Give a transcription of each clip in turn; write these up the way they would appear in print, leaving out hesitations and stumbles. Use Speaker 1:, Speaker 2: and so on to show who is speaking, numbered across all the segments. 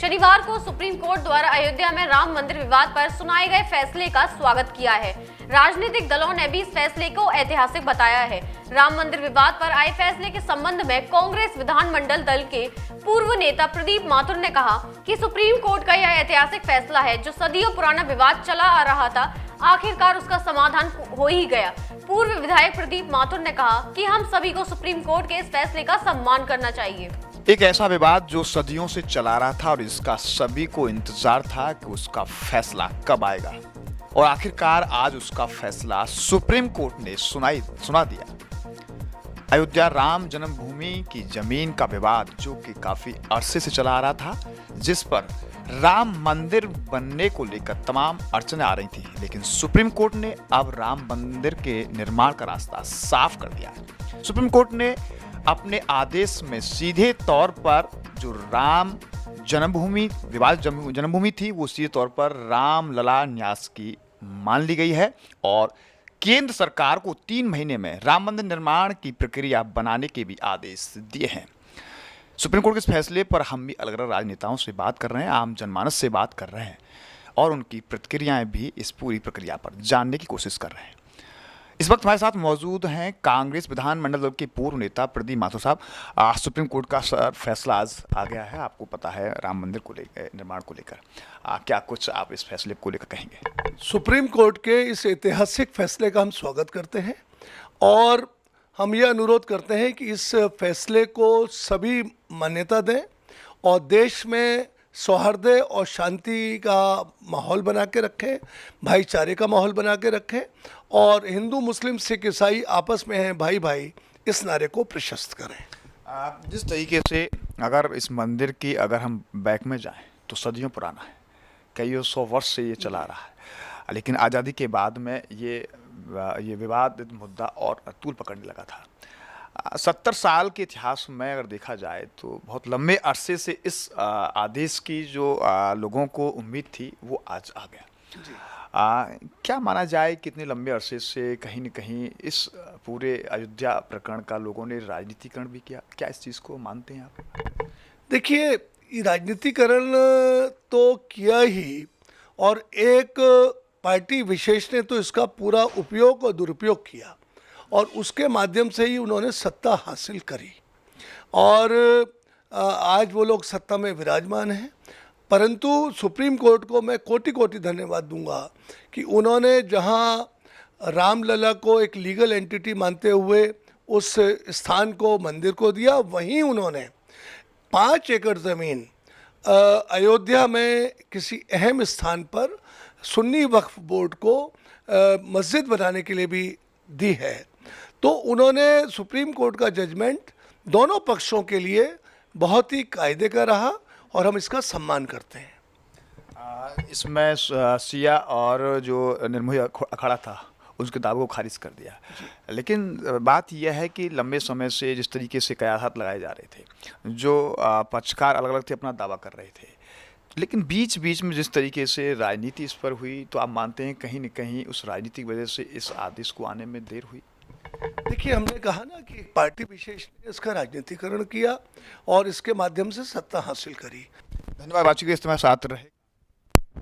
Speaker 1: शनिवार को supreme court द्वारा अयोध्या में राम मंदिर विवाद पर सुनाए गए फैसले का स्वागत किया है। राजनीतिक दलों ने भी इस फैसले को ऐतिहासिक बताया है। राम मंदिर विवाद पर आए फैसले के संबंध में कांग्रेस विधानमंडल दल के पूर्व नेता प्रदीप माथुर ने कहा कि सुप्रीम कोर्ट का यह ऐतिहासिक फैसला है। जो सदियों पुराना विवाद चला आ रहा था, आखिरकार उसका समाधान हो ही गया। पूर्व विधायक प्रदीप माथुर ने कहा कि हम सभी को सुप्रीम कोर्ट के इस फैसले का सम्मान करना चाहिए।
Speaker 2: एक ऐसा विवाद जो सदियों से चला रहा था और इसका सभी को इंतजार था कि उसका फैसला कब आएगा, और आखिरकार आज उसका फैसला सुप्रीम कोर्ट ने सुना दिया। अयोध्या राम जन्मभूमि की जमीन का विवाद जो कि काफी अरसे से चला आ रहा था, जिस पर राम मंदिर बनने को लेकर तमाम अड़चनें आ रही थी, लेकिन सुप्रीम कोर्ट ने अब राम मंदिर के निर्माण का रास्ता साफ कर दिया है। सुप्रीम कोर्ट ने अपने आदेश में सीधे तौर पर जो राम जन्मभूमि विवाद जन्मभूमि थी, वो सीधे तौर पर राम लला न्यास की मान ली गई है, और केंद्र सरकार को 3 महीने में राम मंदिर निर्माण की प्रक्रिया बनाने के भी आदेश दिए हैं। सुप्रीम कोर्ट के इस फैसले पर हम भी अलग अलग राजनेताओं से बात कर रहे हैं, आम जनमानस से बात कर रहे हैं, और उनकी प्रतिक्रियाएं भी इस पूरी प्रक्रिया पर जानने की कोशिश कर रहे हैं। इस वक्त हमारे साथ मौजूद हैं कांग्रेस विधानमंडल दल के पूर्व नेता प्रदीप माथुर साहब। सुप्रीम कोर्ट का फैसला आज आ गया है, आपको पता है, राम मंदिर को लेकर, निर्माण को लेकर क्या कुछ आप इस फैसले को लेकर कहेंगे?
Speaker 3: सुप्रीम कोर्ट के इस ऐतिहासिक फैसले का हम स्वागत करते हैं, और हम ये अनुरोध करते हैं कि इस फैसले को सभी मान्यता दें और देश में सौहार्द और शांति का माहौल बना के रखें, भाईचारे का माहौल बना के रखें, और हिंदू मुस्लिम सिख ईसाई आपस में हैं भाई भाई, इस नारे को प्रशस्त करें।
Speaker 2: जिस तरीके से अगर इस मंदिर की अगर हम बैक में जाएं तो सदियों पुराना है, कई 100 वर्ष से ये चला रहा है, लेकिन आज़ादी के बाद में ये विवाद मुद्दा और तूल पकड़ने लगा था। 70 साल के इतिहास में अगर देखा जाए तो बहुत लंबे अरसे से इस आदेश की जो लोगों को उम्मीद थी वो आज आ गया। क्या माना जाए, कितने लंबे अरसे से कहीं न कहीं इस पूरे अयोध्या प्रकरण का लोगों ने राजनीतिकरण भी किया, क्या इस चीज़ को मानते हैं आप?
Speaker 3: देखिए, राजनीतिकरण तो किया ही, और एक पार्टी विशेष ने तो इसका पूरा उपयोग और दुरुपयोग किया, और उसके माध्यम से ही उन्होंने सत्ता हासिल करी, और आज वो लोग सत्ता में विराजमान हैं। परंतु सुप्रीम कोर्ट को मैं कोटि कोटि धन्यवाद दूंगा कि उन्होंने जहां रामलला को एक लीगल एंटिटी मानते हुए उस स्थान को, मंदिर को दिया, वहीं उन्होंने 5 एकड़ ज़मीन अयोध्या में किसी अहम स्थान पर सुन्नी वक्फ बोर्ड को मस्जिद बनाने के लिए भी दी है। तो उन्होंने सुप्रीम कोर्ट का जजमेंट दोनों पक्षों के लिए बहुत ही कायदे का रहा, और हम इसका सम्मान करते हैं।
Speaker 2: इसमें सिया और जो निर्मोही अखाड़ा था उसके दावों को खारिज कर दिया, लेकिन बात यह है कि लंबे समय से जिस तरीके से कयासात लगाए जा रहे थे, जो पक्षकार अलग अलग थे अपना दावा कर रहे थे, लेकिन बीच बीच में जिस तरीके से राजनीति इस पर हुई, तो आप मानते हैं कहीं न कहीं उस राजनीतिक वजह से इस आदेश को आने में देर हुई?
Speaker 3: देखिए, हमने कहा ना कि पार्टी विशेष ने इसका राजनीतिकरण किया और इसके माध्यम से सत्ता हासिल करी।
Speaker 2: धन्यवाद। बातचीत के इस्तेमाल साथ रहे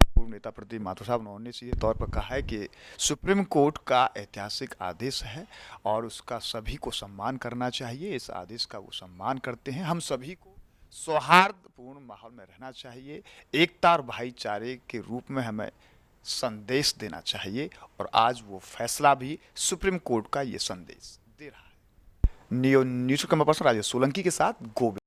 Speaker 2: पूर्व नेता प्रदीप माथुर साहब। उन्होंने सीधे तौर पर कहा है कि सुप्रीम कोर्ट का ऐतिहासिक आदेश है और उसका सभी को सम्मान करना चाहिए। इस आदेश का वो सम्मान करते हैं। हम सभी को सौहार्दपूर्ण माहौल में रहना चाहिए, एकता और भाईचारे के रूप में हमें संदेश देना चाहिए, और आज वो फैसला भी सुप्रीम कोर्ट का ये संदेश दे रहा है। News camera person Rajesh Solanki के साथ गोविंद।